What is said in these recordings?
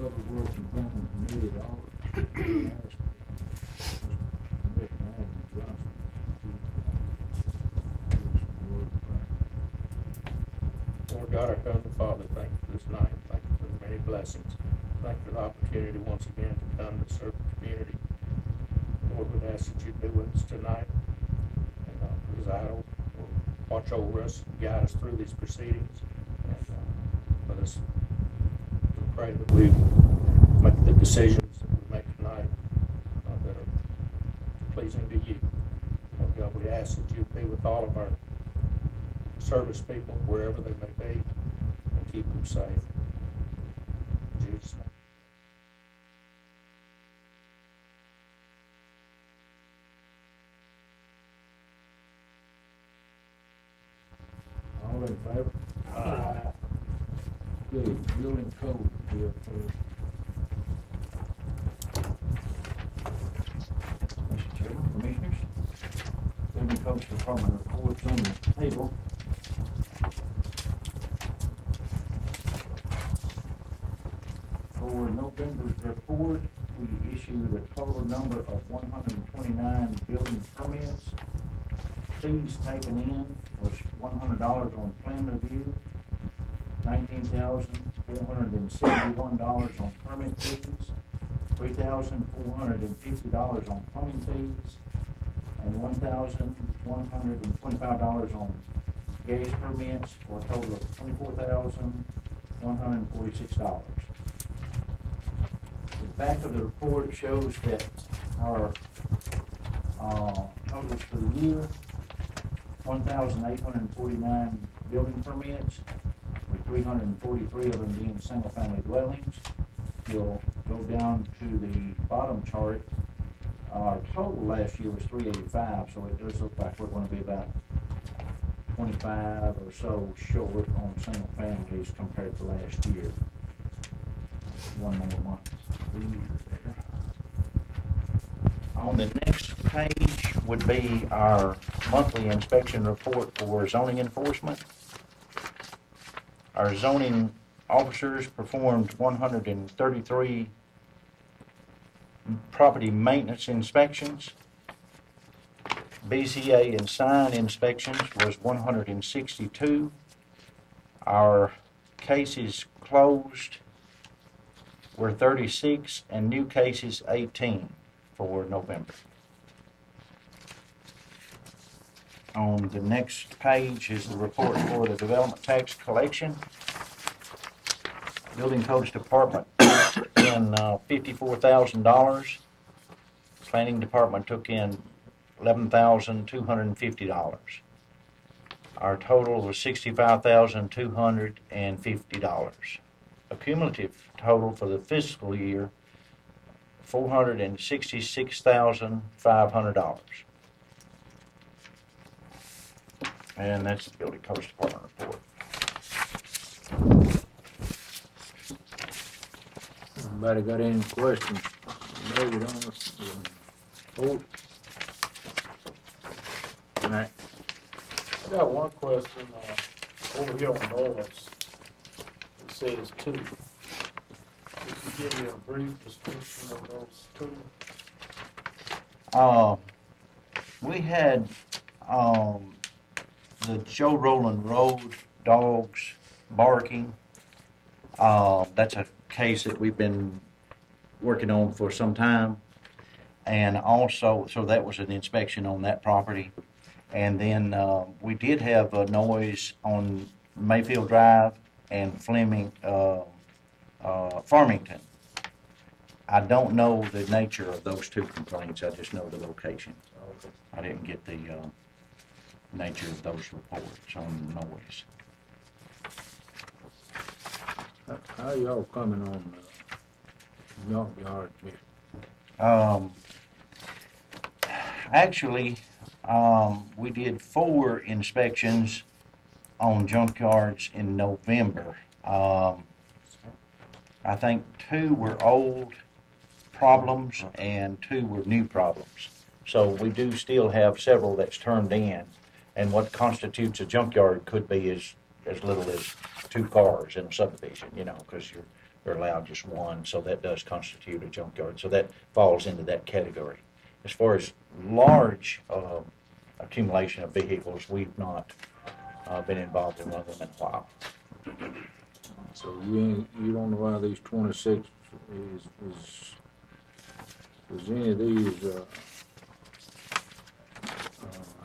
Public Works and Planning Committee at all. Lord God, our Heavenly Father, thank you for this night. Thank you for the many blessings. Thank you for the opportunity once again to come to serve the community. Lord, we'd ask that you be with us tonight and preside over, watch over us, guide us through these proceedings, and let us pray that we make the decisions that we make tonight that are pleasing to you. Lord God, we ask that you be with all of our service people, wherever they may be, and keep them safe. In Jesus' name. All in favor? Good, building code here first. Mr. Chairman, Commissioners, Building Codes Department reports on the table. For November's report, we issued a total number of 129 building permits. Fees taken in was $100 on plan review, $19,471 on permit fees, $3,450 on plumbing fees, and $1,125 on gas permits, for a total of $24,146. The back of the report shows that our totals for the year: 1,849 building permits, with 343 of them being single-family dwellings. You'll go down to the bottom chart. Our total last year was 385, so it does look like we're going to be about 25 or so short on single families compared to last year. One more month. On the next page would be our monthly inspection report for zoning enforcement. Our zoning officers performed 133 property maintenance inspections. BZA and sign inspections was 162. Our cases closed were 36 and new cases 18 for November. On the next page is the report for the development tax collection. Building Codes Department in $54,000. Planning Department took in $11,250. Our total was $65,250. A cumulative total for the fiscal year, $466,500. And that's the Building Codes Department report. Anybody got any questions? David on this report? All right. I got one question, over here on noise. It says two. Could you give me a brief description of those two? We had, the Joe Roland Road dogs barking. That's a case that we've been working on for some time. And also, so that was an inspection on that property. And then we did have a noise on Mayfield Drive and Fleming, Farmington. I don't know the nature of those two complaints. I just know the location. I didn't get the nature of those reports on noise. How y'all coming on junkyard? Actually, we did 4 inspections on junkyards in November. I think 2 were old problems and 2 were new problems. So we do still have several that's turned in. And what constitutes a junkyard could be as as little as 2 cars in a subdivision, you know, because you're allowed just one, so that does constitute a junkyard. So that falls into that category. As far as large accumulation of vehicles, we've not been involved in one of them in a while. So you don't know why these 26 is any of these,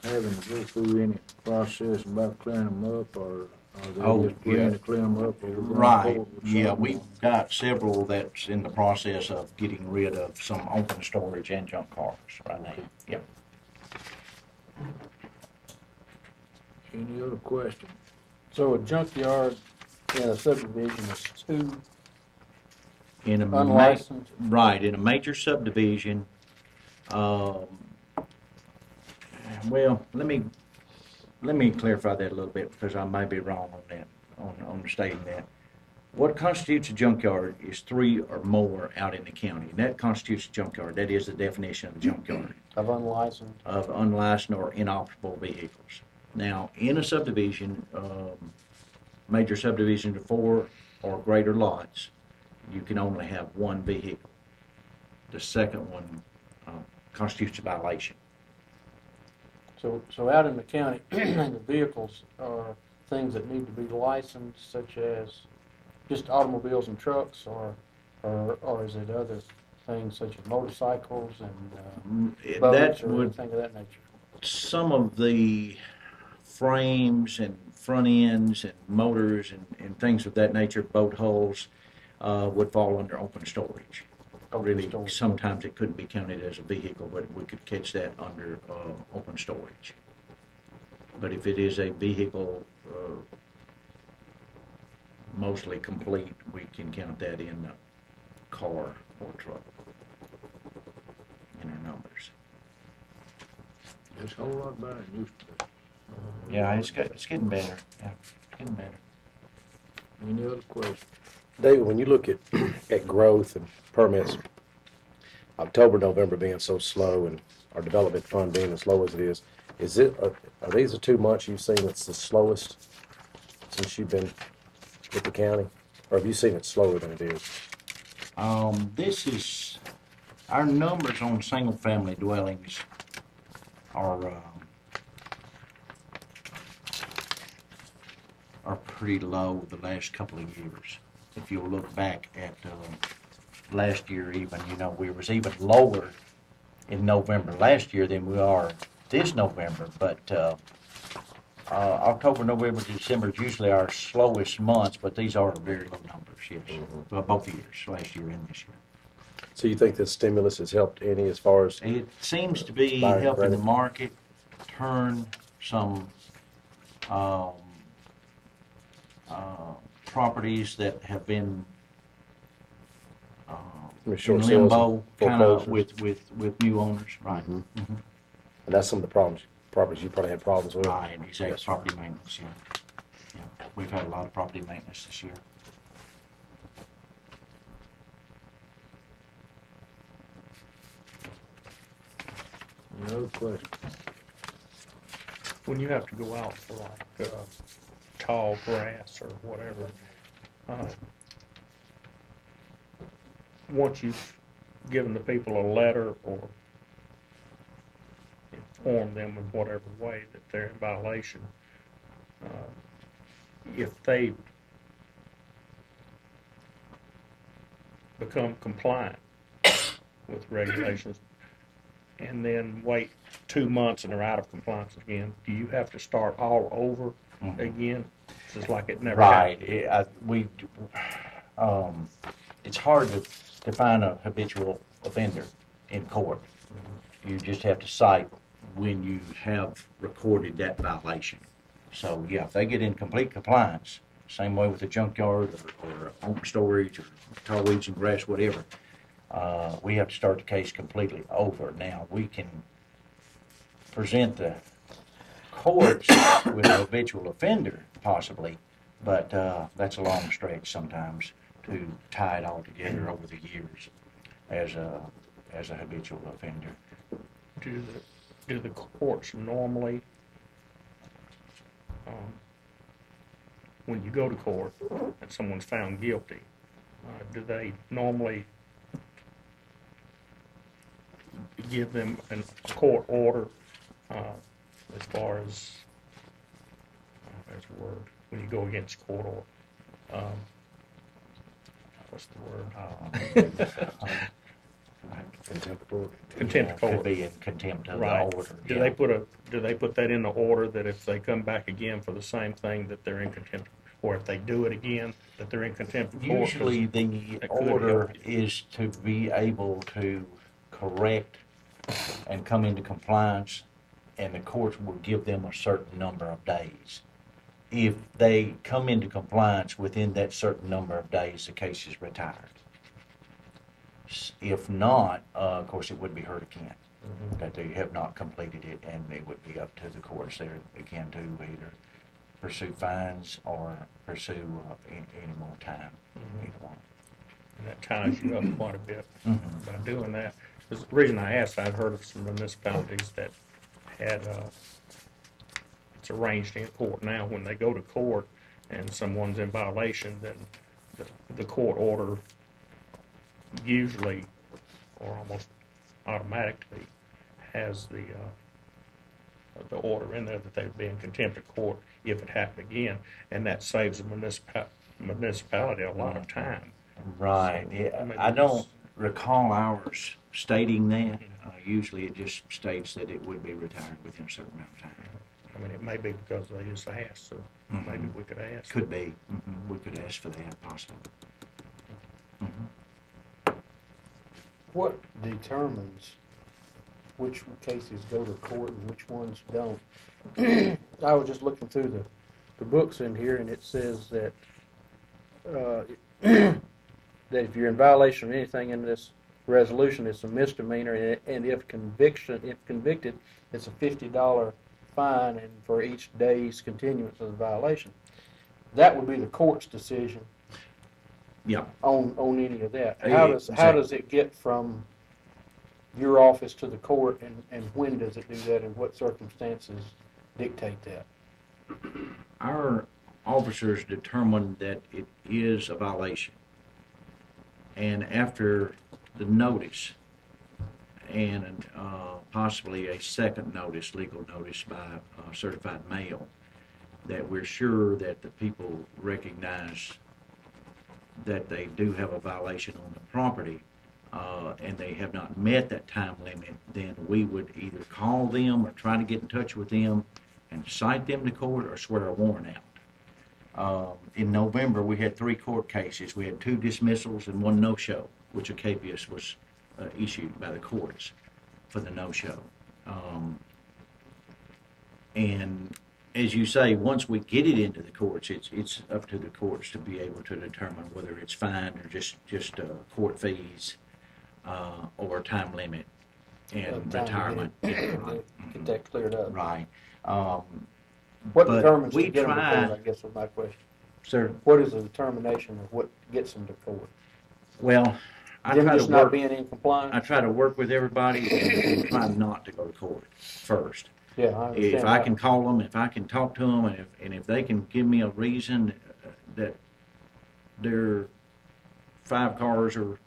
having to go through any process about clearing them up, or are they Oh, just planning yeah. to clear them up? Or we're going Right, forward with yeah, something? we've got several that's in the process of getting rid of some open storage and junk cars right now. Yep. Any other question? So a junkyard in a subdivision is 2 In a unlicensed? Right, in a major subdivision, well, let me clarify that a little bit, because I may be wrong on that, on stating that. What constitutes a junkyard is 3 or more out in the county, and that constitutes a junkyard. That is the definition of a junkyard, Of unlicensed? of unlicensed or inoperable vehicles. Now, in a subdivision, major subdivision of 4 or greater lots, you can only have 1 vehicle. The second one constitutes a violation. So out in the county, the vehicles are things that need to be licensed, such as just automobiles and trucks, or is it other things such as motorcycles and That boats or would, anything of that nature? some of the frames and front ends and motors and things of that nature, boat hulls, would fall under open storage. Open Really, storage. sometimes it couldn't be counted as a vehicle, but we could catch that under open storage. But if it is a vehicle mostly complete, we can count that in the car or truck in our numbers. It's a whole lot better than it used to be. Yeah, it's getting better. Yeah, it's getting better. Any other questions? David, when you look at growth and permits, October, November being so slow and our development fund being as low as it is are these the 2 months you've seen that's the slowest since you've been with the county? Or have you seen it slower than it is? This is, our numbers on single-family dwellings are pretty low the last couple of years. If you'll look back at last year even, you know, we was even lower in November last year than we are this November, but October, November, December is usually our slowest months, but these are very low numbers, yes. Well, both years, last year and this year. So you think this stimulus has helped any as far as, It seems to be Buying helping the credit. market turn some properties that have been short in sales and limbo, kind of foreclosures? with new owners, right? and that's some of the properties you probably had problems with? Right, exactly, Yes. property maintenance, yeah. Yeah, we've had a lot of property maintenance this year. Any other questions? When you have to go out for like tall grass or whatever, once you've given the people a letter or informed them in whatever way that they're in violation, if they become compliant with regulations and then wait 2 months and are out of compliance again, do you have to start all over again? Just like it never Right, happened? it's hard to find a habitual offender in court. You just have to cite when you have recorded that violation. So, yeah, if they get in complete compliance, same way with the junkyard or open storage or tall weeds and grass, whatever, we have to start the case completely over. Now, we can present the courts with a habitual offender, possibly, but that's a long stretch sometimes to tie it all together over the years as a habitual offender. Do the courts normally when you go to court and someone's found guilty, do they normally give them a court order, as far as, there's a word, when you go against court order? What's the word? Contempt of court. Contempt of Could court. be in contempt of the Right. order. Do yeah. they put that in the order that if they come back again for the same thing, that they're in contempt, or if they do it again, that they're in contempt of court? 'Cause Usually the that could order help you. is to be able to correct and come into compliance, and the courts will give them a certain number of days. If they come into compliance within that certain number of days, the case is retired. If not, of course, it would be heard again, that they have not completed it, and it would be up to the courts there again to either pursue fines or pursue any more time. Either one. And that ties you up quite a bit Mhm. by doing that. 'Cause the reason I asked, I'd heard of some municipalities that had, it's arranged in court now, when they go to court and someone's in violation, then the court order usually, or almost automatically, has the order in there that they'd be in contempt of court if it happened again, and that saves the municipality a lot of time. Right, So, yeah, maybe I don't it's- recall ours stating that. Usually it just states that it would be retired within a certain amount of time. I mean, it may be because they just asked, so maybe we could ask. Could be, we could ask for that possibly. What determines which cases go to court and which ones don't? I was just looking through the books in here, and it says that, that if you're in violation of anything in this resolution, it's a misdemeanor, and if convicted, it's a $50 fine, and for each day's continuance of the violation. That would be the court's decision Yeah, on any of that. Yeah, How exactly. does it get from your office to the court, and when does it do that, and what circumstances dictate that? our officers determined that it is a violation. And after the notice, and possibly a second notice, legal notice by certified mail, that we're sure that the people recognize that they do have a violation on the property, and they have not met that time limit, then we would either call them or try to get in touch with them and cite them to court or swear a warrant out. In November, we had 3 court cases. We had 2 dismissals and 1 no-show, which a capias was issued by the courts for the no-show. And as you say, once we get it into the courts, it's up to the courts to be able to determine whether it's fine or just court fees, or time limit and Time to retirement. Get that cleared up. Right. What But determines we to get them to try- court, I guess was my question. Sir, What is the determination of what gets them to court? well, I Them try to just not work, being in compliance? I try to work with everybody and try not to go to court first. Yeah, I understand If I that. can call them, if I can talk to them, and if they can give me a reason that their 5 cars are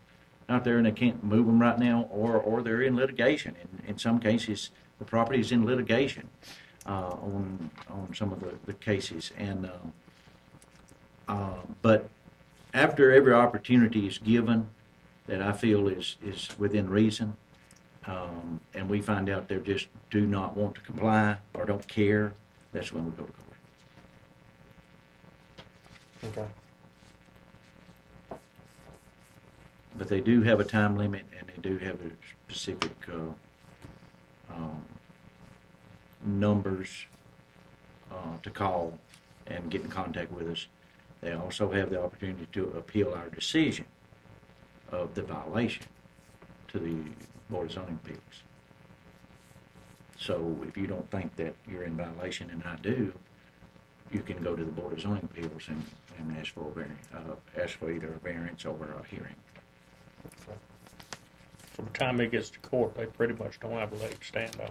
out there and they can't move them right now, or they're in litigation. In some cases, the property is in litigation on some of the cases. And but after every opportunity is given that I feel is within reason, and we find out they just do not want to comply or don't care, that's when we go to court. Okay. But they do have a time limit, and they do have a specific numbers to call and get in contact with us. They also have the opportunity to appeal our decision of the violation to the Board of Zoning Appeals. So if you don't think that you're in violation, and I do, you can go to the Board of Zoning Appeals and ask for a variance, ask for either a variance or a hearing. from the time it gets to court, they pretty much don't have a leg to stand on.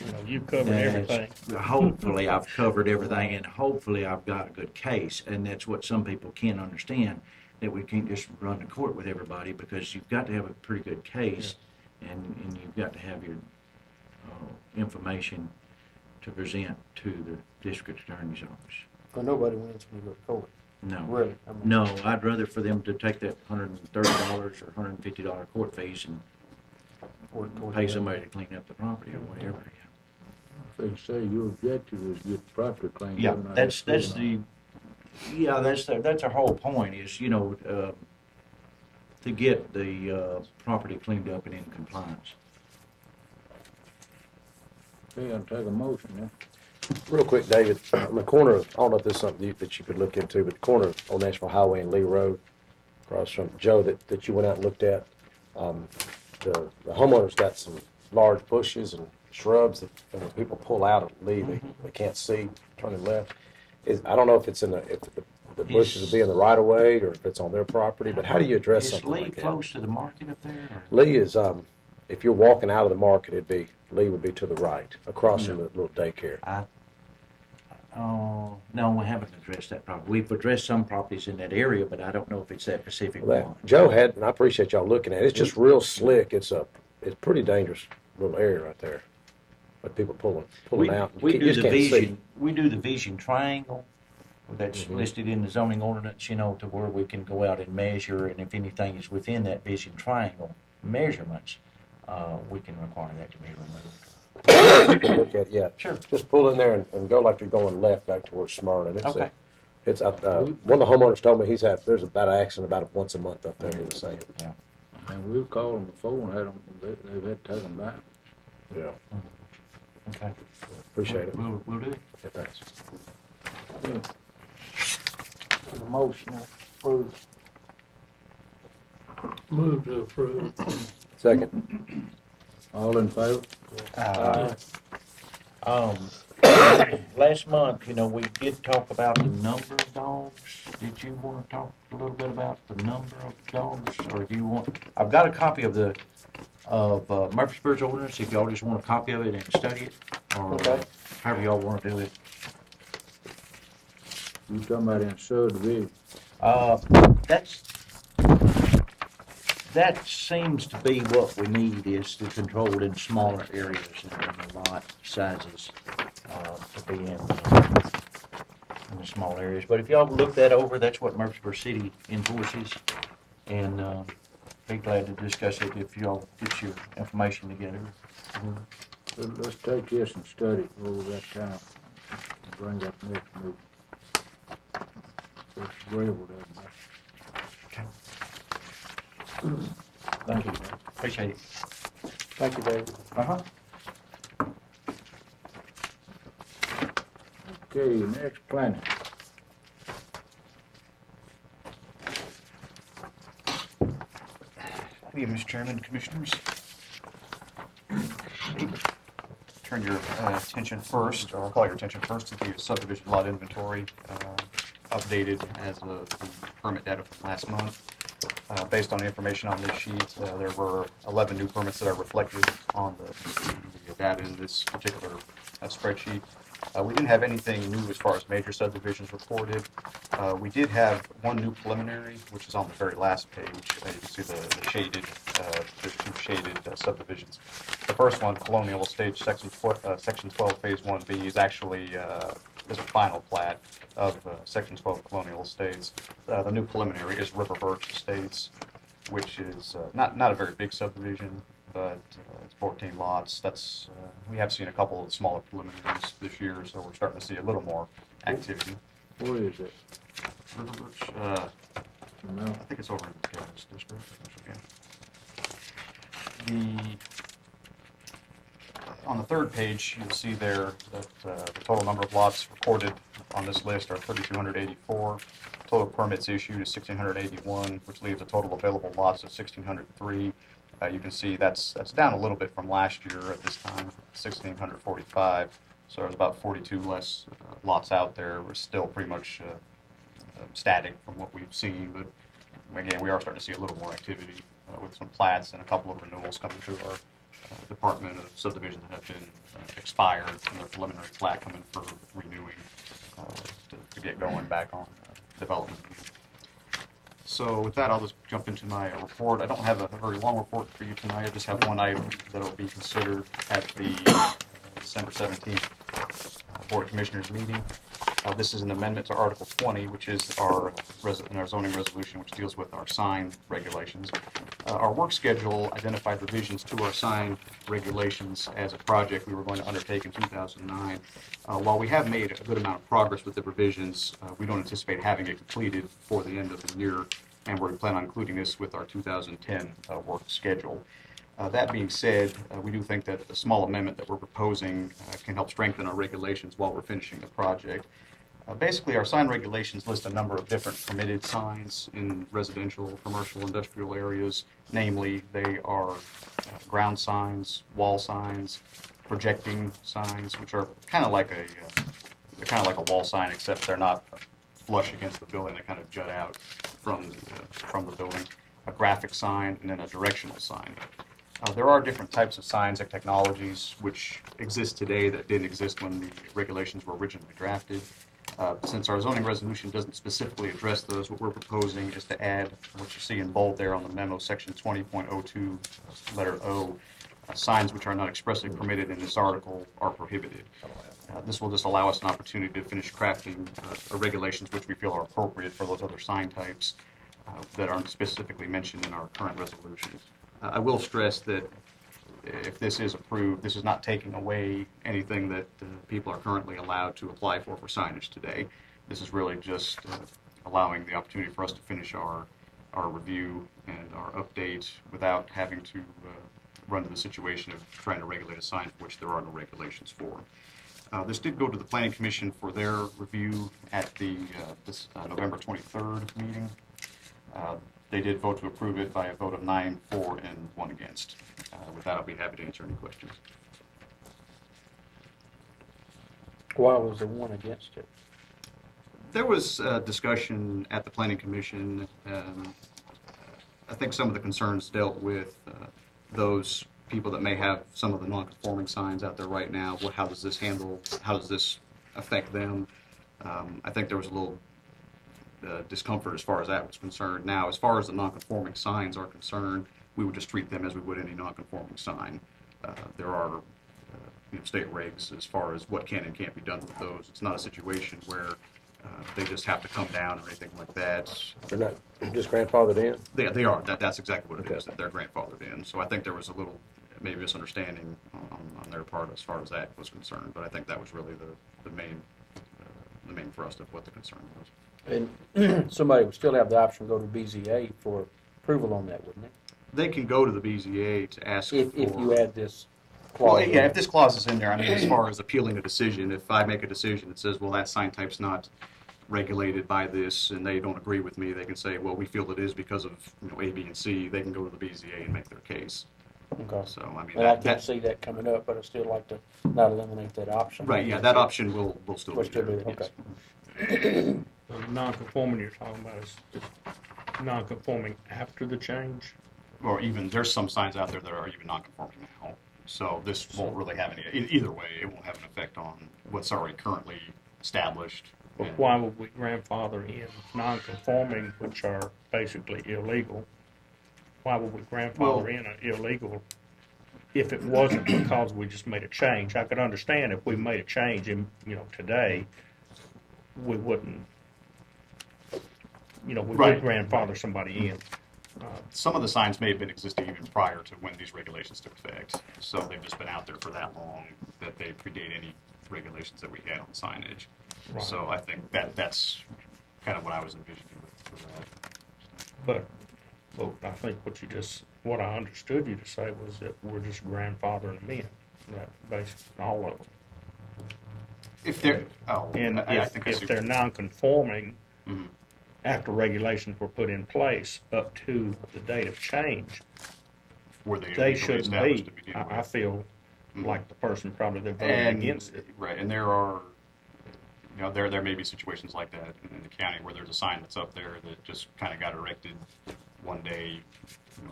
You know, you've covered Yes. everything. Hopefully, I've covered everything, and hopefully, I've got a good case. And that's what some people can't understand, that we can't just run to court with everybody, because you've got to have a pretty good case, and you've got to have your information to present to the district attorney's office. Well, nobody wins when you go to court, No. really. I mean, No, I'd rather for them to take that $130 or $150 court fees and work towards pay that. somebody to clean up the property or whatever. They say your objective is get the property cleaned Yeah, up. not that's have to that's our whole point is, to get the property cleaned up and in compliance. Okay, I'll take a motion then. Real quick, David, on the corner of, I don't know if this is something that you could look into, but the corner of Old Nashville Highway and Lee Road, across from Joe, that you went out and looked at, the homeowner's got some large bushes and shrubs that when people pull out and leave, they can't see turning left. I don't know if it's if the bushes would be in the right of way or if it's on their property, but how do you address Is something Lee like that? close to the market up there? Or? Lee is, if you're walking out of the market, Lee would be to the right, across from the little daycare. No, we haven't addressed that problem. We've addressed some properties in that area, but I don't know if it's that specific Well, one. Joe had, and I appreciate y'all looking at it. It's just real slick. It's pretty dangerous little area right there. With people pulling out. We You do just the can't see. vision. We do the vision triangle. That's listed in the zoning ordinance. To where we can go out and measure, and if anything is within that vision triangle measurements, we can require that to be removed. You can look at, yeah. Sure. Just pull in there and go like you're going left back towards Smyrna. And Okay. It's one of the homeowners told me there's about an accident about once a month up there. He was saying. Yeah. And we've called them before and had them, they've had to take them back. Yeah. Okay. Appreciate it. We'll do it. Yeah, thanks. The motion approved. Move to approve. Second. All in favor? Last month, we did talk about the number of dogs. Did you want to talk a little bit about the number of dogs, or do you want? I've got a copy of Murfreesboro's ordinance. If y'all just want a copy of it and study it, or Okay. however y'all want to do it. You talking about in subdivision? That seems to be what we need, is to control it in smaller areas and the lot sizes to be in the small areas. But if y'all look that over, that's what Murfreesboro City enforces, and be glad to discuss it if y'all get your information together. Let's take this and study it over that time. And bring up next meeting. It's agreeable to everybody. Thank you, appreciate it. Thank you, David. Uh-huh. Okay, next planning. Good evening, Mr. Chairman, Commissioners. Turn your attention first, or I'll call your attention first to the subdivision lot inventory updated as of the permit data from last month. Based on the information on this sheet, there were 11 new permits that are reflected on the data in this particular spreadsheet. We didn't have anything new as far as major subdivisions reported. We did have one new preliminary, which is on the very last page. You can see the shaded, there's two shaded subdivisions. The first one, Colonial Estates, Section 12, Phase 1B, is actually is a final plat of Section 12 Colonial Estates. The new preliminary is River Birch Estates, which is not a very big subdivision, but it's 14 lots. We have seen a couple of smaller preliminaries this year, so we're starting to see a little more activity. Where is it? River Birch, No. I think it's over in the Cass District. On the third page, you'll see there that the total number of lots recorded on this list are 3,284. Total permits issued is 1,681, which leaves a total available lots of 1,603. You can see that's down a little bit from last year at this time, 1,645. So there's about 42 less lots out there. We're still pretty much static from what we've seen, but again, we are starting to see a little more activity with some plats and a couple of renewals coming through our Department of Subdivision that have been expired and their preliminary plat coming for renewing to get going back on development. So with that, I'll just jump into my report. I don't have a very long report for you tonight. I just have one item that will be considered at the December 17th Board of Commissioners meeting. This is an amendment to Article 20, which is our zoning resolution, which deals with our sign regulations. Our work schedule identified revisions to our sign regulations as a project we were going to undertake in 2009. While we have made a good amount of progress with the revisions, we don't anticipate having it completed before the end of the year, and we plan on including this with our 2010 work schedule. That being said, we do think that the small amendment that we're proposing can help strengthen our regulations while we're finishing the project. Basically, our sign regulations list a number of different permitted signs in residential, commercial, industrial areas. Namely, they are ground signs, wall signs, projecting signs, which are kind of like a wall sign, except they're not flush against the building. They kind of jut out from the building. A graphic sign, and then a directional sign. There are different types of signs and technologies which exist today that didn't exist when the regulations were originally drafted. Since our zoning resolution doesn't specifically address those, what we're proposing is to add what you see in bold there on the memo, section 20.02, letter O. Signs which are not expressly permitted in this article are prohibited. This will just allow us an opportunity to finish crafting regulations which we feel are appropriate for those other sign types that aren't specifically mentioned in our current resolution. I will stress that if this is approved, this is not taking away anything that people are currently allowed to apply for signage today. This is really just allowing the opportunity for us to finish our review and our update without having to run to the situation of trying to regulate a sign for which there are no regulations for. This did go to the Planning Commission for their review at the November 23rd meeting. They did vote to approve it by a vote of 9 for and 1 against. With that, I'll be happy to answer any questions. Why was there one against it? There was discussion at the Planning Commission. I think some of the concerns dealt with those people that may have some of the non-conforming signs out there right now. How does this affect them? I think there was a little discomfort as far as that was concerned. Now, as far as the non-conforming signs are concerned, we would just treat them as we would any non-conforming sign. There are state regs as far as what can and can't be done with those. It's not a situation where they just have to come down or anything like that. They're not just grandfathered in? They are. That's exactly what it is, that they're grandfathered in. So I think there was a little maybe misunderstanding on their part as far as that was concerned, but I think that was really the main thrust of what the concern was. And somebody would still have the option to go to BZA for approval on that, wouldn't they? They can go to the BZA to ask If for... you add this Well, clause. yeah, if this clause is in there, I mean, as far as appealing a decision, if I make a decision that says, well, that sign type's not regulated by this, and they don't agree with me, they can say, well, we feel it is because of A, B, and C. They can go to the BZA and make their case. Okay. So, I mean, And I can't see that coming up, but I'd still like to not eliminate that option. right, yeah, that option will still Will be still there. be there, yes. The non-conforming you're talking about is just non-conforming after the change? Or even, there's some signs out there that are even non-conforming now. So this won't really have any, either way, it won't have an effect on what's already currently established. But And- why would we grandfather in non-conforming, which are basically illegal? Why would we grandfather in an illegal if it wasn't because we just made a change? I could understand if we made a change in, today, we wouldn't, we Right. would grandfather somebody in. Some of the signs may have been existing even prior to when these regulations took effect. So they've just been out there for that long that they predate any regulations that we had on signage. Right. So I think that's kind of what I was envisioning for that. But I think what I understood you to say was that we're just grandfathering them in, that basically all of them. If they're, And I think I see if they're non-conforming, Mhm. after regulations were put in place up to the date of change, where they they legally shouldn't established be. to begin I with. feel Mhm. like the person probably that voted And, against it. right, and there are, You know, there may be situations like that in the county where there's a sign that's up there that just kind of got erected one day,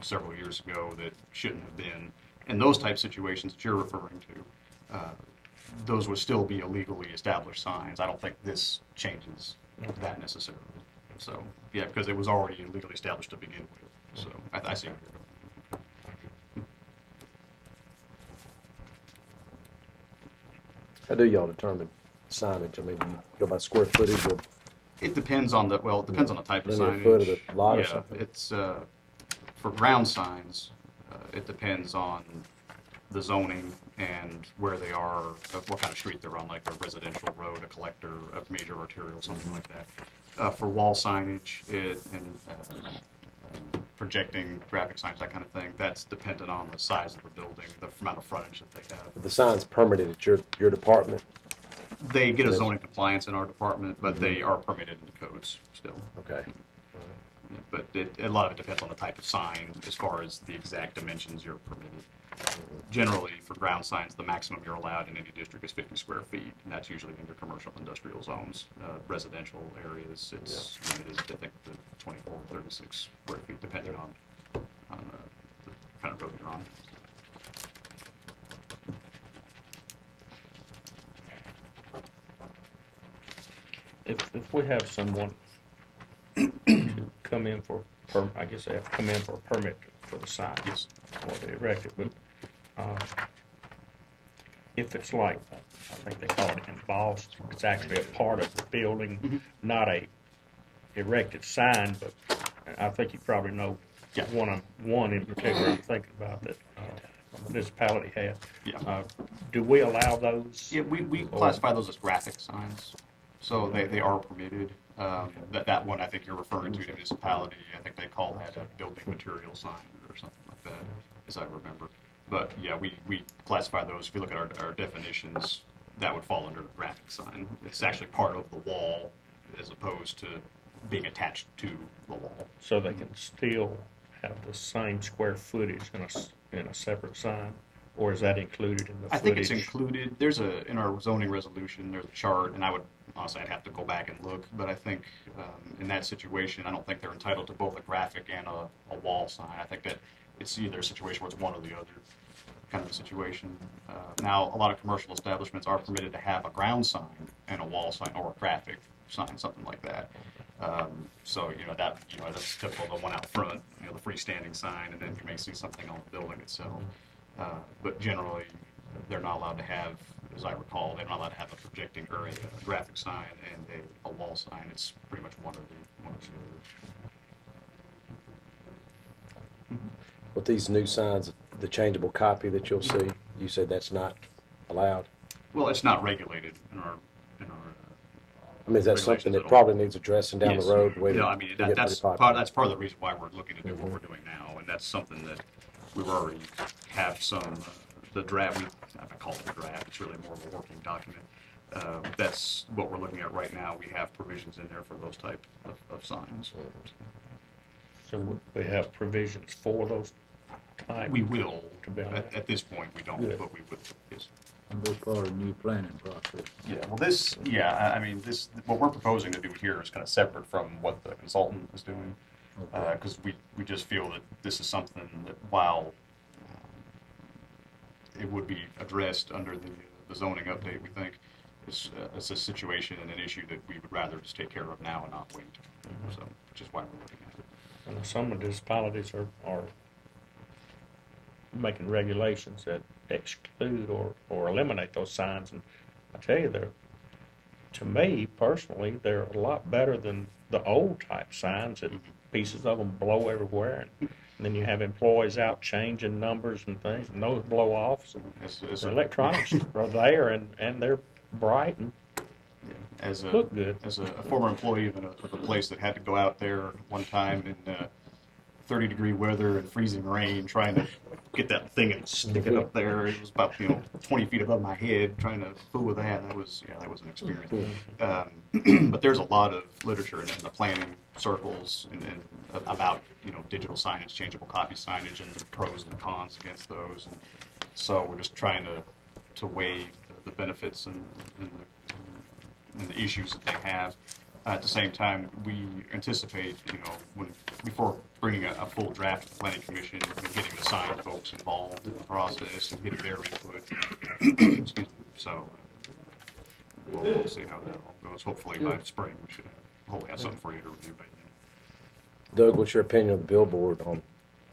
several years ago that shouldn't have been. And those type situations that you're referring to, those would still be illegally established signs. I don't think this changes that necessarily. So, yeah, because it was already illegally established to begin with. So, I see. How do y'all determine signage? I mean, you go by square footage of It depends on the, well, it depends on the type of linear signage. foot of the lot or Yeah, something? it's, for ground signs, it depends on the zoning and where they are, what kind of street they're on, like a residential road, a collector, a major arterial, something like that. For wall signage, projecting graphic signs, that kind of thing, that's dependent on the size of the building, the amount of frontage that they have. The sign's permitted at your department? They get a zoning compliance in our department, but they are permitted in the codes still. Okay. But a lot of it depends on the type of sign as far as the exact dimensions you're permitted. Generally, for ground signs, the maximum you're allowed in any district is 50 square feet, and that's usually in your commercial industrial zones. Residential areas, it's limited, I think, to 24 or 36 square feet, depending on the kind of road you're on. If we have someone come in for, I guess they have to come in for a permit for the sign. Yes. Or they erect it, but, if it's like, I think they call it embossed, it's actually a part of the building, not a erected sign, but I think you probably know Yeah. one in particular I'm thinking about that, the municipality had. Yeah. Do we allow those? Yeah, we classify those as graphic signs, so they are permitted. That one I think you're referring to, the municipality, I think they call that a building material sign or something like that, as I remember. But yeah, we classify those, if you look at our definitions, that would fall under a graphic sign. It's actually part of the wall as opposed to being attached to the wall. So they can still have the same square footage in a separate sign, or is that included in the I think it's footage? included. In our zoning resolution, there's a chart, and I'd have to go back and look, but I think in that situation, I don't think they're entitled to both a graphic and a wall sign. I think that it's either a situation where it's one or the other kind of a situation. Now, a lot of commercial establishments are permitted to have a ground sign and a wall sign or a graphic sign, something like that. So, that's typical of the one out front, the freestanding sign, and then you may see something on the building itself. But generally, they're not allowed to have, as I recall, they're not allowed to have a projecting or a graphic sign and a wall sign. It's pretty much one or the other. With these new signs, the changeable copy that you'll see, you said that's not allowed? Well, it's not regulated in our I mean, is that something regulations that at all. probably needs addressing down Yes. the road? Yeah, I mean, Get that's pretty part popular? of the reason why we're looking to do what we're doing now, and that's something that we've already have some, the draft, I call it a draft, it's really more of a working document. That's what we're looking at right now. We have provisions in there for those type of signs. So we have provisions for those type? We will, To be honest. at this point, we don't, Good. but we will, yes. And that's part of the new planning process. Yeah, well, I mean, what we're proposing to do here is kind of separate from what the consultant is doing. Okay. Because we just feel that this is something that while it would be addressed under the zoning update, we think it's a situation and an issue that we would rather just take care of now and not wait. So, which is why we're looking at it. And some municipalities are making regulations that exclude or eliminate those signs. And I tell you, to me personally, they're a lot better than the old type signs that pieces of them blow everywhere. And then you have employees out changing numbers and things, and those blow off. So As the a, electronics are there, and they're bright and as a look good. As a former employee of a place that had to go out there one time in 30-degree weather and freezing rain, trying to get that thing and stick it up there. It was about 20 feet above my head, trying to fool with that. That was an experience. But there's a lot of literature in the planning circles and about digital signage, changeable copy signage, and the pros and cons against those. And so we're just trying to weigh the benefits and and the issues that they have. At the same time, we anticipate, before bringing a full draft to the planning commission, getting the sign folks involved in the process and getting their input. Excuse me. So we'll see how that all goes. Hopefully by spring, we should hopefully have something for you to review by then. Doug, what's your opinion of the billboard on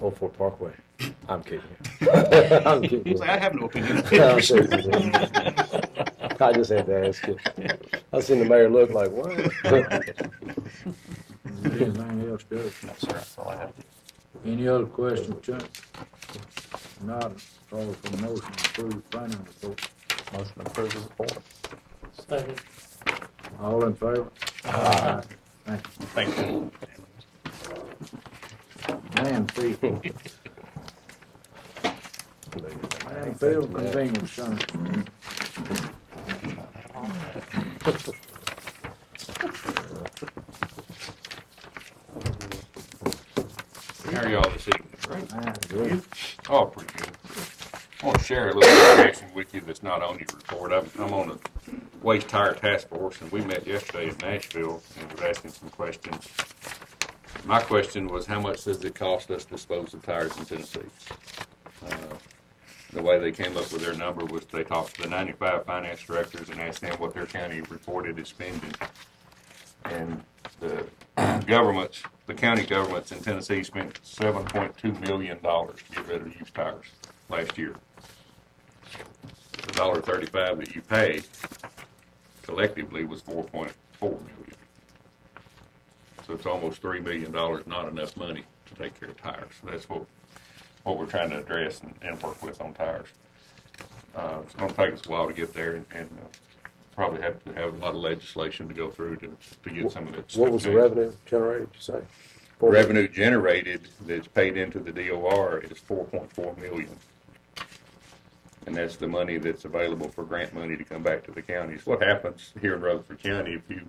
Old Fort Parkway? I'm kidding. I'm kidding. He's like, I have no opinion. I'm kidding. I just had to ask you. I seen the mayor look like, what? Anything else, Doug? No, sir, that's all I have. Any other questions, Chuck? Not, call for motion to approve finance report. Motion approved as a form. Second. All in favor? Aye. Thank you. Thank you. Landfill. Landfill convenience center. How are y'all this evening? Ah, good. Oh, pretty good. I want to share a little information with you that's not on your report. I'm on the Waste Tire Task Force, and we met yesterday in Nashville and was asking some questions. My question was, how much does it cost us to dispose of tires in Tennessee? The way they came up with their number was they talked to the 95 finance directors and asked them what their county reported as spending. And the county governments in Tennessee spent $7.2 million to get rid of used tires last year. The $1.35 that you pay collectively was $4.4 million. So it's almost $3 million, not enough money to take care of tires. So that's what we're trying to address and work with on tires. It's going to take us a while to get there, and probably have to have a lot of legislation to go through to get some of that stuff What was the changed. revenue generated, you say? Revenue generated that's paid into the DOR is $4.4 million. And that's the money that's available for grant money to come back to the counties. What happens here in Rutherford County, if you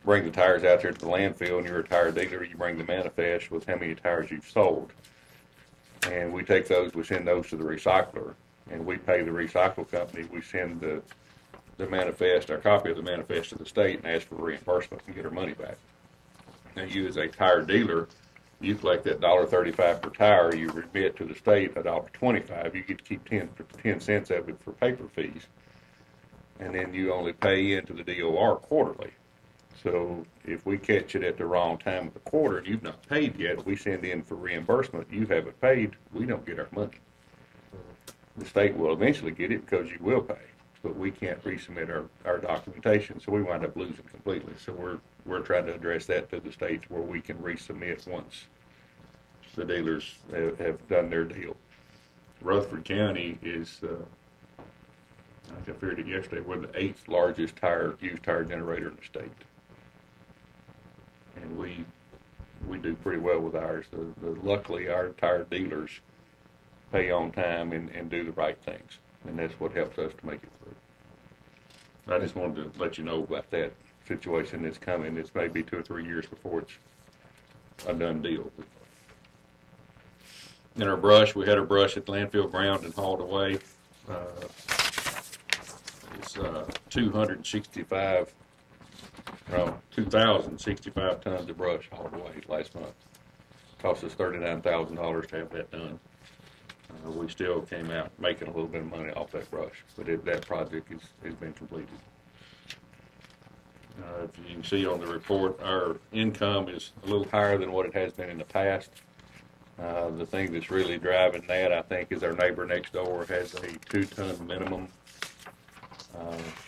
bring the tires out there to the landfill and you're a tire dealer, you bring the manifest with how many tires you've sold. And we take those, we send those to the recycler, and we pay the recycle company. We send the manifest, our copy of the manifest to the state and ask for reimbursement and get our money back. Now, you as a tire dealer, you collect that $1.35 per tire, you remit to the state $1.25. You get to keep 10 cents of it for paper fees. And then you only pay into the DOR quarterly. So if we catch it at the wrong time of the quarter and you've not paid yet, we send in for reimbursement. You haven't paid, we don't get our money. The state will eventually get it because you will pay, but we can't resubmit our documentation, so we wind up losing completely. So we're trying to address that to the state where we can resubmit once the dealers have done their deal. Rutherford County is, I figured it yesterday, we're the 8th largest used tire generator in the state. And we do pretty well with ours. Luckily, our tire dealers pay on time and do the right things, and that's what helps us to make it through. I just wanted to let you know about that situation that's coming. It's maybe 2 or 3 years before it's a done deal. In our brush, we had our brush at the landfill ground and hauled away. It's 2,065 tons of brush hauled away last month. Cost us $39,000 to have that done. We still came out making a little bit of money off that brush, but that project has been completed. If you can see on the report, our income is a little higher than what it has been in the past. The thing that's really driving that, I think, is our neighbor next door has a 2-ton minimum,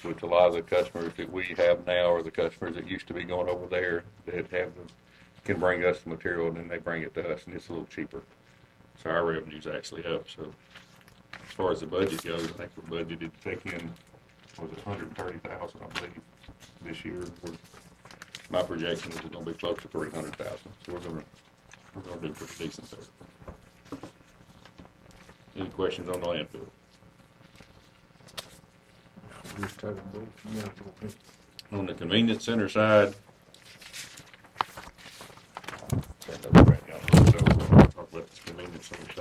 which a lot of the customers that we have now are the customers that used to be going over there that can bring us the material, and then they bring it to us, and it's a little cheaper. So our revenue's actually up. So as far as the budget goes, I think we're budgeted to take in, was it $130,000, I believe, this year. My projection is it's going to be close to $300,000. So we're going to do pretty decent there. Any questions on the landfill? Just take a vote. Yeah, okay. On the convenience center side, talk about this convenience center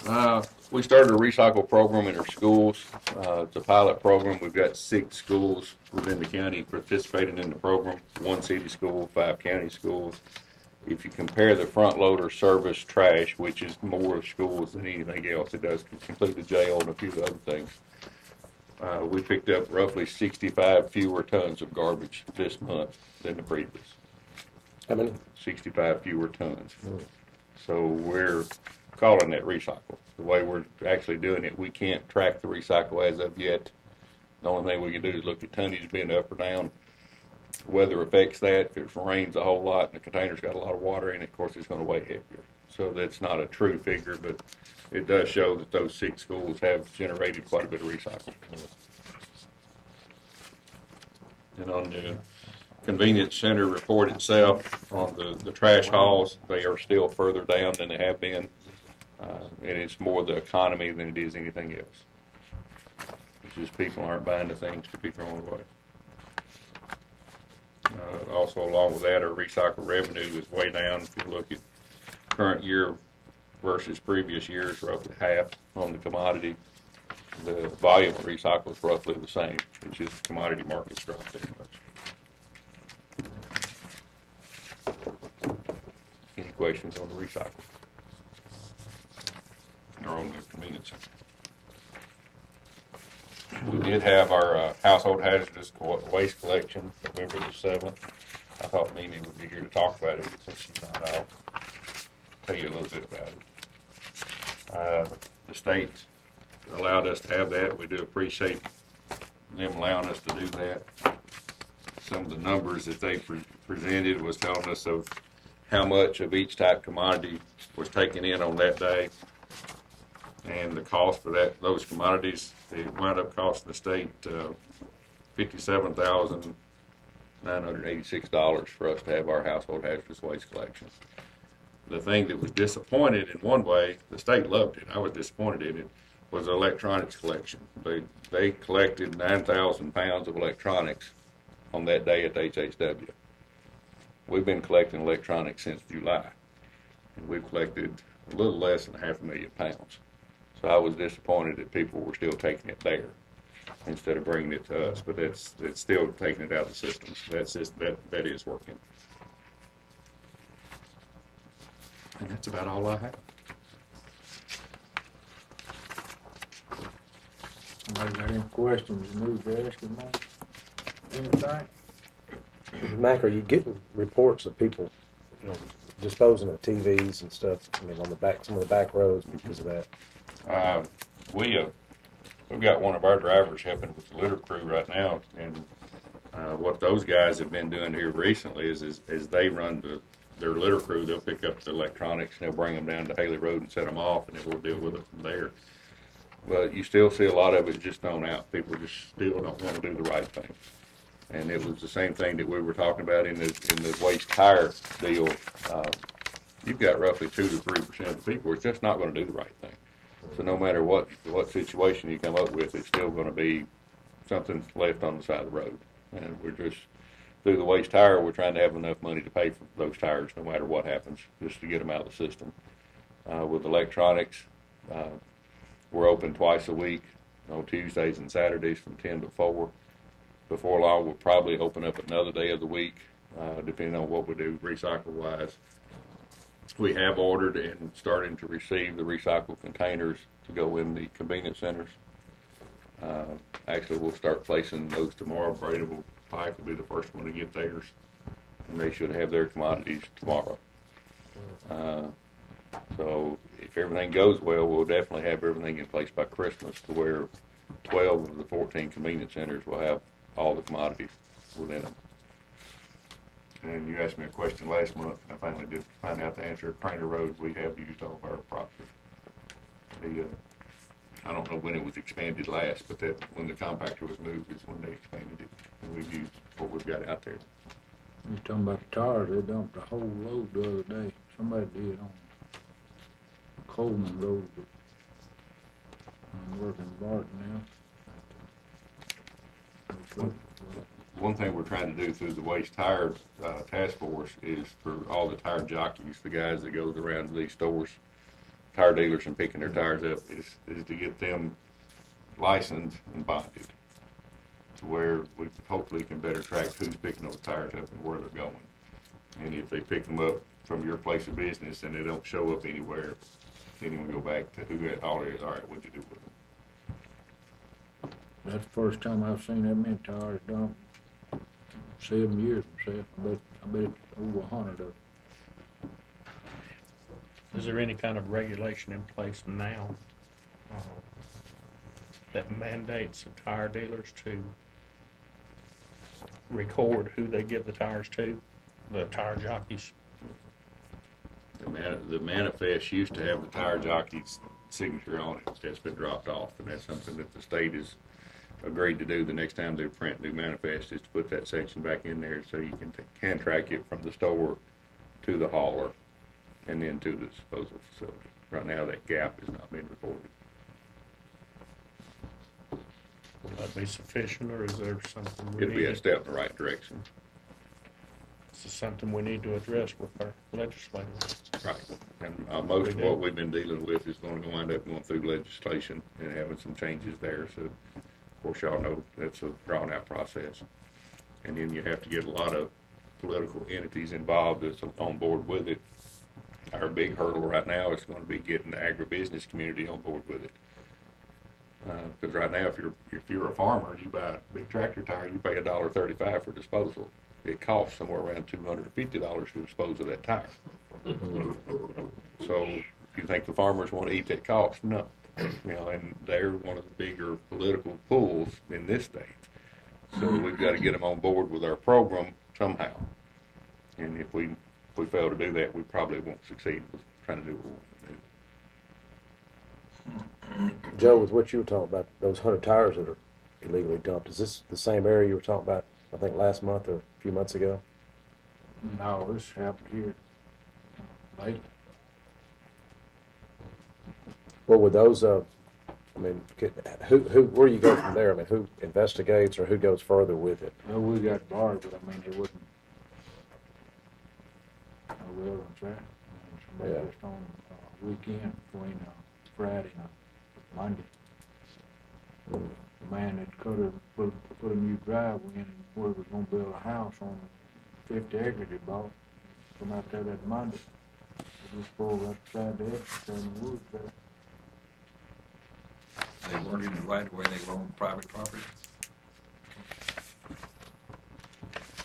side. We started a recycle program in our schools. It's a pilot program. We've got 6 schools within the county participating in the program, 1 city school, 5 county schools. If you compare the front loader service trash, which is more schools than anything else, it does include the jail and a few other things. We picked up roughly 65 fewer tons of garbage this month than the previous. How many? 65 fewer tons. So we're calling that recycle. The way we're actually doing it, we can't track the recycle as of yet. The only thing we can do is look at tonnage being up or down. Weather affects that. If it rains a whole lot and the container's got a lot of water in it, of course, it's going to weigh heavier. So that's not a true figure, but it does show that those 6 schools have generated quite a bit of recycle. And on the convenience center report itself, on the trash hauls, they are still further down than they have been. And it's more the economy than it is anything else. It's just people aren't buying the things to be thrown away. Also, along with that, our recycle revenue is way down. If you look at current year versus previous years, roughly half on the commodity. The volume of recycle is roughly the same. It's just commodity markets dropped very much. Any questions on the recycle? Or on the convenience center? We did have our household hazardous waste collection November the 7th. I thought Mimi would be here to talk about it since she's not out. Tell you a little bit about it. The state allowed us to have that. We do appreciate them allowing us to do that. Some of the numbers that they presented was telling us of how much of each type commodity was taken in on that day. And the cost for those commodities, it wound up costing the state $57,986 for us to have our household hazardous waste collection. The thing that was disappointed in one way, the state loved it, I was disappointed in it, was the electronics collection. They collected 9,000 pounds of electronics on that day at the HHW. We've been collecting electronics since July, and we've collected a little less than 500,000 pounds. So I was disappointed that people were still taking it there instead of bringing it to us, but it's still taking it out of the system. So that is working. And that's about all I have. Somebody got any questions you need to ask him on anything? Mac, are you getting reports of people, disposing of TVs and stuff, on the back, some of the back roads because of that? We've got one of our drivers helping with the litter crew right now, and what those guys have been doing here recently is as they run their litter crew, they'll pick up the electronics and they'll bring them down to Haley Road and set them off, and then we'll deal with it from there. But you still see a lot of it just thrown out. People just still don't want to do the right thing. And it was the same thing that we were talking about in the waste tire deal. You've got roughly 2 to 3% of the people, it's just not going to do the right thing. So no matter what situation you come up with, it's still going to be something left on the side of the road. And we're just, through the waste tire, we're trying to have enough money to pay for those tires no matter what happens, just to get them out of the system. With electronics, we're open twice a week on Tuesdays and Saturdays from 10 to 4. Before long, we'll probably open up another day of the week, depending on what we do recycle-wise. We have ordered and starting to receive the recycled containers to go in the convenience centers. Actually, we'll start placing those tomorrow. Braidable Pike will be the first one to get theirs, and they should have their commodities tomorrow. So if everything goes well, we'll definitely have everything in place by Christmas to where 12 of the 14 convenience centers will have all the commodities within them. And you asked me a question last month, and I finally did find out the answer. At Craner Road, we have used all of our property. I don't know when it was expanded last, but when the compactor was moved is when they expanded it. And we've used what we've got out there. You talking about the tires, they dumped a whole load the other day. Somebody did on Coleman Road, but I'm working in Barton now. One thing we're trying to do through the waste tire task force is for all the tire jockeys, the guys that goes around to these stores, tire dealers and picking their tires up is to get them licensed and bonded to where we hopefully can better track who's picking those tires up and where they're going. And if they pick them up from your place of business and they don't show up anywhere, then you can go back to who had all theirs. All right, what'd you do with them? That's the first time I've seen that many tires dumped. 7 years myself. I bet it's over 100 of them. Is there any kind of regulation in place now that mandates the tire dealers to record who they give the tires to, the tire jockeys? The manifest used to have the tire jockey's signature on it. That's been dropped off, and that's something that the state has agreed to do the next time they print new manifest, is to put that section back in there so you can track it from the store to the hauler and then to the disposal facility. Right now, that gap has not been recorded. Will that be sufficient, or is there something we It'll be a need? step in the right direction. This is something we need to address with our legislators. Right. And most of what we've been dealing with is going to wind up going through legislation and having some changes there. So, of course, y'all know that's a drawn-out process. And then you have to get a lot of political entities involved that's on board with it. Our big hurdle right now is going to be getting the agribusiness community on board with it. Because right now, if you're a farmer, you buy a big tractor tire, you pay $1.35 for disposal. It costs somewhere around $250 to dispose of that tire. So, you think the farmers want to eat that cost? No. You know, and they're one of the bigger political pools in this state. So we've got to get them on board with our program somehow. And if we fail to do that, we probably won't succeed with trying to do what we want to do. Joe, with what you were talking about, those 100 tires that are illegally dumped, is this the same area you were talking about, I think, last month or a few months ago? No, this happened here lately. What would those, I mean, where do you go from there? I mean, who investigates or who goes further with it? Well, we got bars, but I mean, it wouldn't. No relevance there. Somebody Yeah. just on weekend between Friday and Monday. The man that could have put a new driveway in where we was gonna build a house on 50 acres he bought. Come out there that Monday. They just pulled right beside the exit there in the woods there. They weren't in the right of way, they were on private property.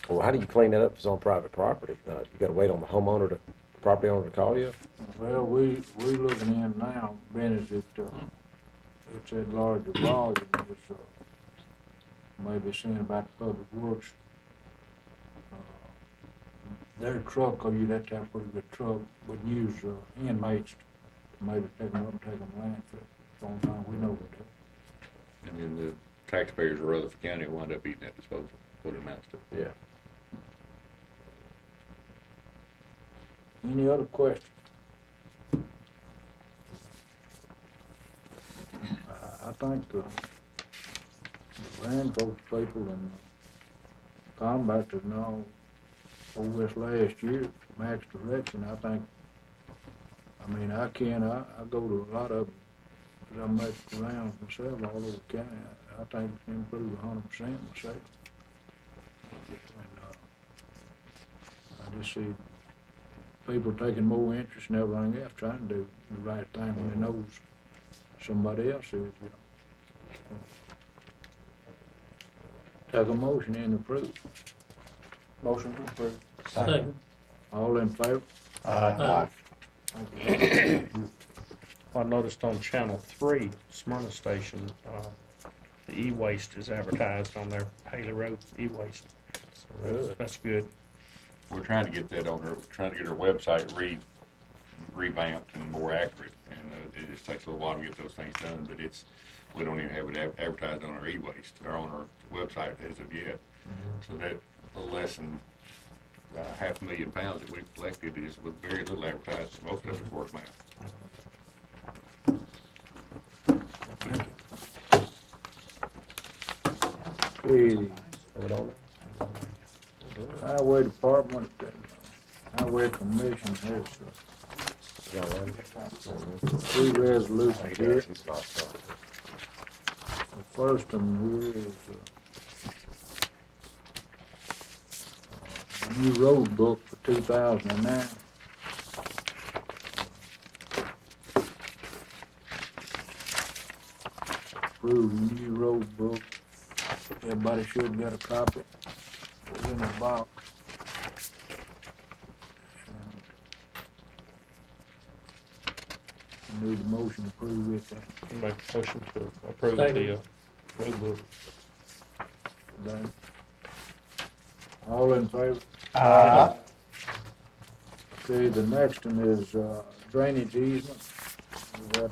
Well, how do you clean that up if it's on private property? You got to wait on the homeowner, the property owner to call you? Well, we looking in now, being as it's at larger volume, it's, maybe seeing about Public Works. Their truck, or you'd have to have a pretty good truck, would use, inmates to maybe pick them up and take them to landfill. It's the only time we know what to do. And then the taxpayers of Rutherford County wind up eating that disposal, what it amounts to. Yeah. Any other questions? I think the land folks people and combaters and all over this last year, Max direction, I think, I mean, I go to a lot of them, 'cause I make rounds myself all over the county. I think it's improved 100% myself. And, I just see people taking more interest in everything else, trying to do the right thing when they knows somebody else is, you know. Take a motion and approve. Motion to approve. Second. All in favor? I Thank you. noticed on Channel 3, Smyrna Station, the e-waste is advertised on their Haley Road e-waste. So that's good. We're trying to get that on we're trying to get our website revamped and more accurate. And it just takes a little while to get those things done, but we don't even have it advertised on our e-waste or on our website as of yet. So that a little less than 500,000 pounds that we've collected is with very little advertising. Most of it is word of mouth. The Highway Department, and Highway Commission has young lady. Three resolutions here. The first one here is a new road book for 2009. Approved new road book. Everybody should get a copy. It's in the box. Need a motion to approve with that. Make a motion to approve the road book. Done. All in favor? Okay, the next one is drainage easement. We got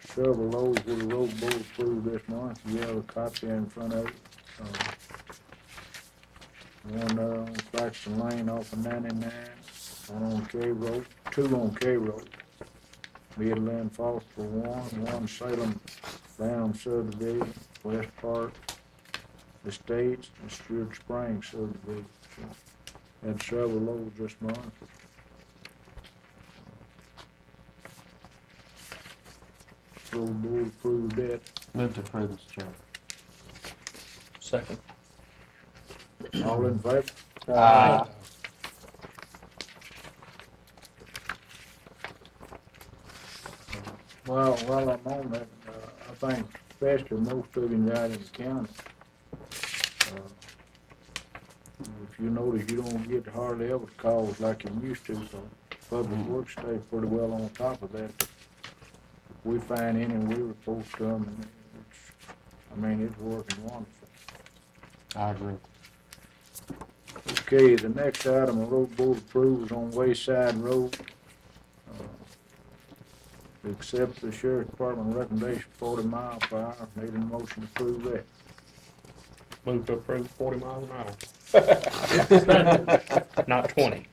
several loads with the road board approved this month. You have a copy in front of you. One on Claxton Lane off of 99, one on K Road, two on K Road. Midland Falls for one Salem Down subdivision, West Park Estates, and Stewart Springs subdivision. So, had several loads this month. Road board approved that. Move to approve, Mr. Chairman. Second. All in favor? Well, while I'm on that, I think especially most of them out in the county, if you notice, you don't get hardly ever calls like you used to, so Public Works stay pretty well on top of that. If we find any, we report to them, and it's working wonderful. I agree. Okay, the next item, the road board approves on Wayside Road. To accept the sheriff's department recommendation 40 miles per hour. Need a motion to approve that. Move to approve 40 miles an hour. Not 20. Need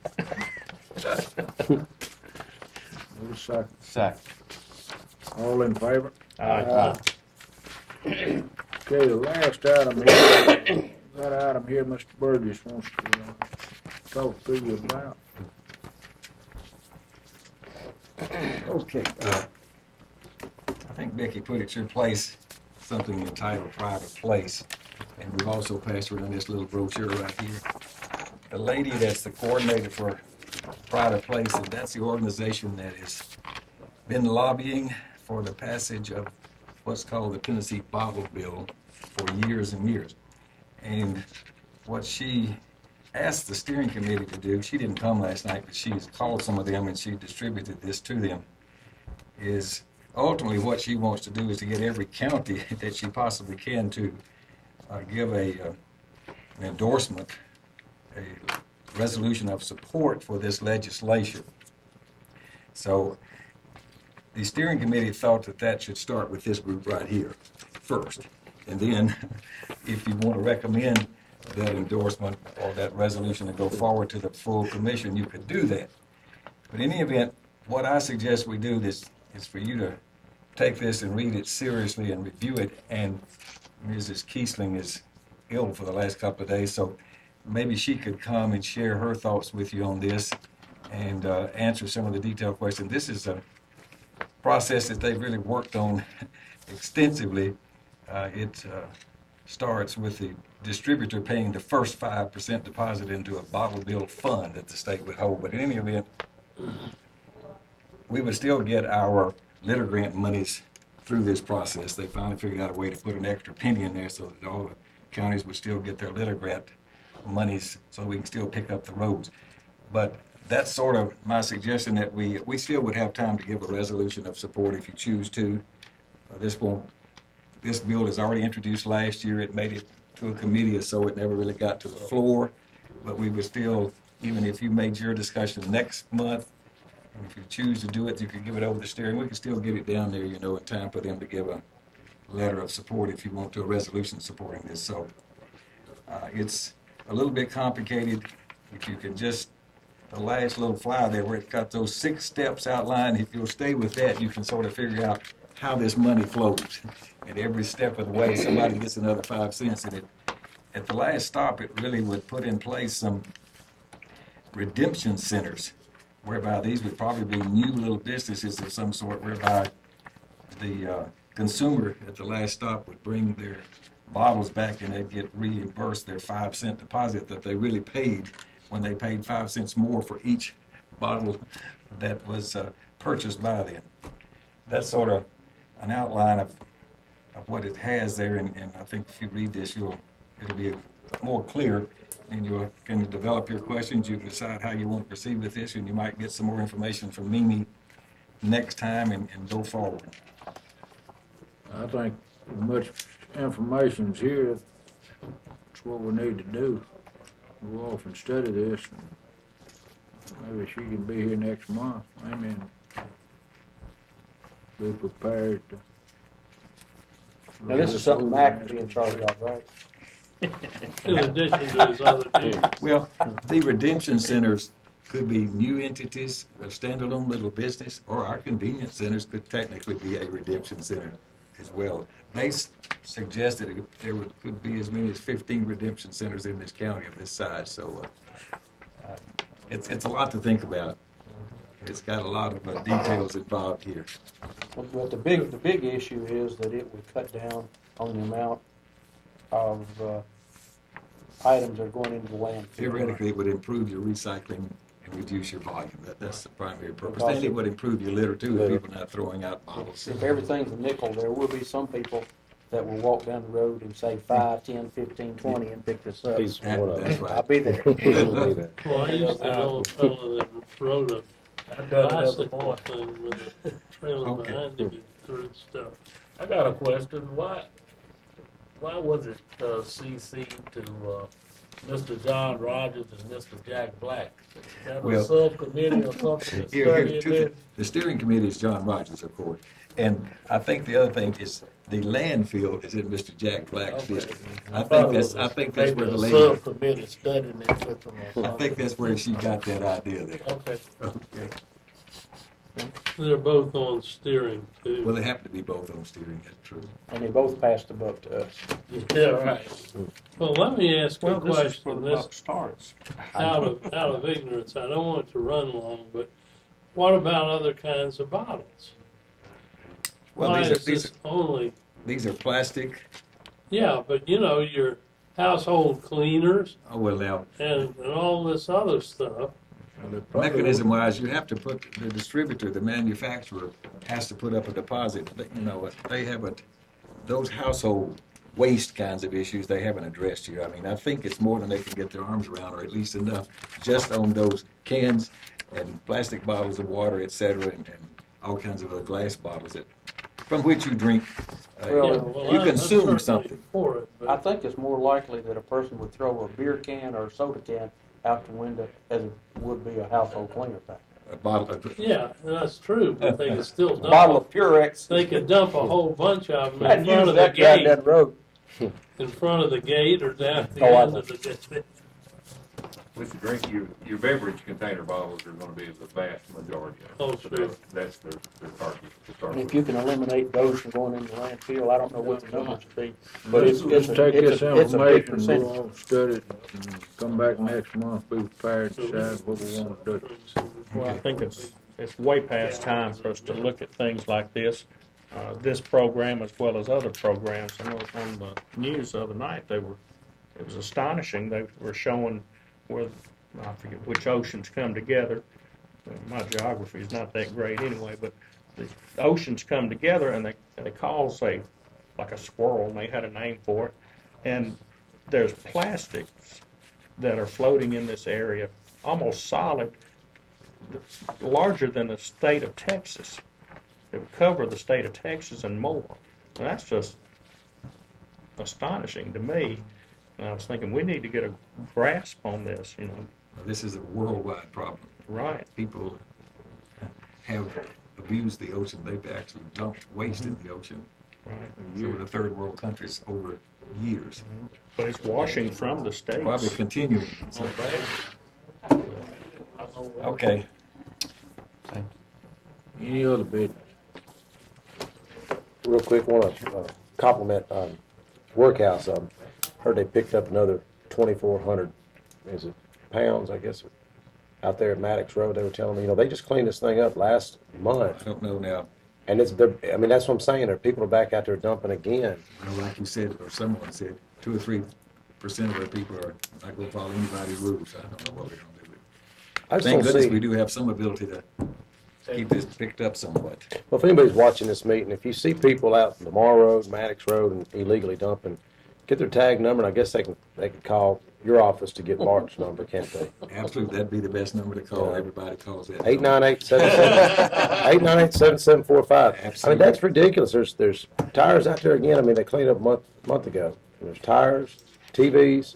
a second. Second. All in favor? Aye. Okay, the last item here, that item here, Mr. Burgess wants to talk to you about. Okay. I think Becky put at your place something entitled Private Place, and we've also passed around this little brochure right here. The lady that's the coordinator for Private Place, and that's the organization that has been lobbying for the passage of what's called the Tennessee Bible Bill for years and years. And what she asked the steering committee to do, she didn't come last night, but she has called some of them and she distributed this to them, is ultimately what she wants to do is to get every county that she possibly can to give an endorsement, a resolution of support for this legislation. So the steering committee thought that that should start with this group right here first. And then if you want to recommend that endorsement or that resolution to go forward to the full commission, you could do that. But in any event, what I suggest we do is for you to take this and read it seriously and review it. And Mrs. Kiesling is ill for the last couple of days, so maybe she could come and share her thoughts with you on this and answer some of the detailed questions. This is a process that they've really worked on extensively. It starts with the distributor paying the first 5% deposit into a bottle bill fund that the state would hold. But in any event, we would still get our litter grant monies through this process. They finally figured out a way to put an extra penny in there so that all the counties would still get their litter grant monies so we can still pick up the roads. But that's sort of my suggestion, that we still would have time to give a resolution of support if you choose to. This bill is already introduced last year. It made it to a committee, so it never really got to the floor. But we would still, even if you made your discussion next month, and if you choose to do it, you could give it over to steering. We can still get it down there, in time for them to give a letter of support if you want to, a resolution supporting this. So it's a little bit complicated. If you can just, the last little flyer there where it's got those 6 steps outlined, if you'll stay with that, you can sort of figure out how this money flows. And every step of the way, somebody gets another 5 cents. And at the last stop, it really would put in place some redemption centers whereby these would probably be new little businesses of some sort, whereby the consumer at the last stop would bring their bottles back and they'd get reimbursed their 5-cent deposit that they really paid when they paid 5 cents more for each bottle that was purchased by them. That's sort of an outline of what it has there, and I think if you read this, it'll be more clear, and you can develop your questions. You can decide how you want to proceed with this, and you might get some more information from Mimi next time and go forward. I think as much information's here, that's what we need to do. Go off and study this, and maybe she can be here next month, be prepared to. Now, this is something Mac would be in charge of, right? In addition to his other duties. Well, the redemption centers could be new entities, a standalone little business, or our convenience centers could technically be a redemption center as well. They suggested there could be as many as 15 redemption centers in this county of this size, so it's a lot to think about. It's got a lot of details involved here. But the big issue is that it would cut down on the amount of items that are going into the landfill. Theoretically, it would improve your recycling and reduce your volume. That's the primary purpose. Because And it would improve your litter too, if people not throwing out bottles. If everything's a nickel, there will be some people that will walk down the road and say 5, 10, 15, 20 and pick this up. He's one of That's them. right. I'll be there. Well, I used to know a fellow that rode a bicycle thing with a trailer Okay. behind him and threw stuff. I got a question. Why was it CC to Mr. John Rogers and Mr. Jack Black? Is that Well, a subcommittee or something that's Here, studying this? the steering committee is John Rogers, of course. And I think the other thing is the landfill is in Mr. Jack Black's Okay. district. I think that's where the Maybe a lady, subcommittee studying it with them or I something. think that's where she got that idea there. Okay. Okay. They're both on steering Well, too. they happen to be both on steering, that's true. And they both passed the buck to us. Yeah, right. Well, let me ask a Well, this is question. where the This buck starts. out of ignorance. I don't want it to run long, but what about other kinds of bottles? Well, Why these is are, this only? these are plastic. Yeah, but you know, your household cleaners Oh, well, now, and all this other stuff. mechanism wise, you have to put, the distributor, the manufacturer has to put up a deposit. You know, they haven't, those household waste kinds of issues, they haven't addressed here. I mean, I think it's more than they can get their arms around, or at least enough, just on those cans and plastic bottles of water, et cetera, and all kinds of other glass bottles from which you drink, Well, you I'm consume certainly something. for it, I but think it's more likely that a person would throw a beer can or a soda can out the window as it would be a household cleaner pack. A bottle of, yeah, that's true. But they could still dump. Bottle of Purex. They could dump a whole bunch of them I'd in front use of the that drive gate, down the road. in front of the gate or down at the Oh, I end know. of the gate. With the drink, your beverage container bottles are gonna be the vast majority of it. Oh, So sure. That's their target to start And if with. you can eliminate those from going into landfill, I don't know what the numbers would be. But it's Let's a, take it's this a, it's a big information, percentage. go on, study it, and come back next month, be prepared to decide what we want to do. Well, I think it's way past time for us to look at things like this. This program as well as other programs. I know on the news the other night, it was astonishing. They were showing where, I forget which oceans come together. My geography is not that great anyway, but the oceans come together and they cause like a swirl, and they had a name for it. And there's plastics that are floating in this area, almost solid, larger than the state of Texas. It would cover the state of Texas and more. And that's just astonishing to me. And I was thinking, we need to get a grasp on this, you know. this is a worldwide problem. Right. People have abused the ocean. They've actually dumped waste in the ocean. Right. So the third world countries over years, But it's washing from the states. probably continuing. So, okay. Any other business? Real quick, want to compliment Workhouse. Heard they picked up another 2,400, is it pounds, I guess, out there at Maddox Road, they were telling me, they just cleaned this thing up last month. I don't know now. And that's what I'm saying, there people are back out there dumping again. Like you said, or someone said, 2 or 3% of our people are not gonna follow anybody's rules. I don't know what we're gonna do. I just Thank don't goodness see, we do have some ability to keep this picked up somewhat. well, if anybody's watching this meeting, if you see people out Lamar Road, Maddox Road, and illegally dumping, get their tag number, and I guess they can call your office to get Bart's number, can't they? Absolutely, that'd be the best number to call. Everybody calls that. 898-7745. I mean, Absolutely. that's ridiculous. There's tires out there again. I mean, they cleaned up a month ago. There's tires, TVs,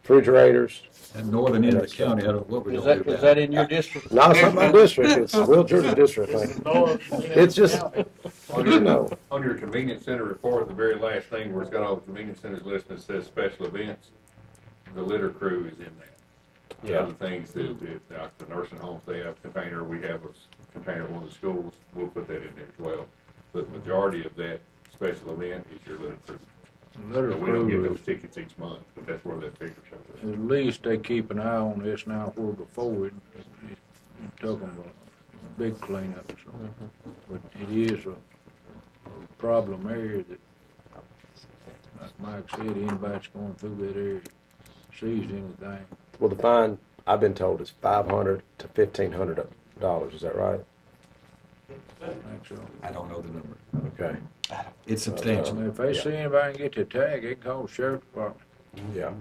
refrigerators. And northern end of the county, I don't know what we're Is gonna do that, is about that it. in your district? No, it's not my district. It's Will Jordan district. I think. It's just, On your convenience center report, the very last thing where it's got all the convenience centers listed, it says special events. The litter crew is in that. The other things that, like the nursing homes, they have a container, we have a container at one of the schools, we'll put that in there as well. But the majority of that special event is your litter crew. Litter We don't get crew, those tickets each month, but that's where that figure shows up. at least they keep an eye on this now, where before it took them a big cleanup, so. But it is a problem area that, like Mike said, anybody that's going through that area sees anything. well, the fine, I've been told, is $500 to $1,500. Is that right? I think so. I don't know the number. Okay. It's I substantial. mean, if they see anybody get the tag, they can call the sheriff's department. Yeah.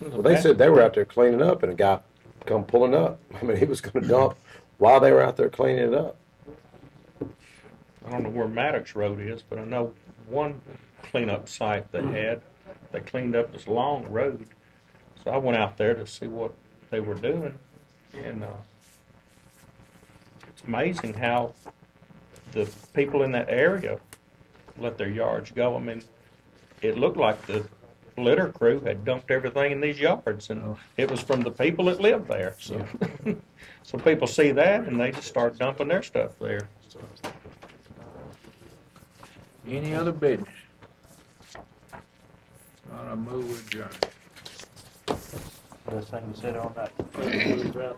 Well, they said they were out there cleaning up and a guy come pulling up. I mean, he was gonna dump while they were out there cleaning it up. I don't know where Maddox Road is, but I know one cleanup site they cleaned up this long road. So I went out there to see what they were doing, and it's amazing how the people in that area let their yards go. I mean, it looked like the litter crew had dumped everything in these yards, and it was from the people that lived there. So, so people see that, and they just start dumping their stuff there. Any other business? Not a move adjourned. Best thing you said all night. What is that?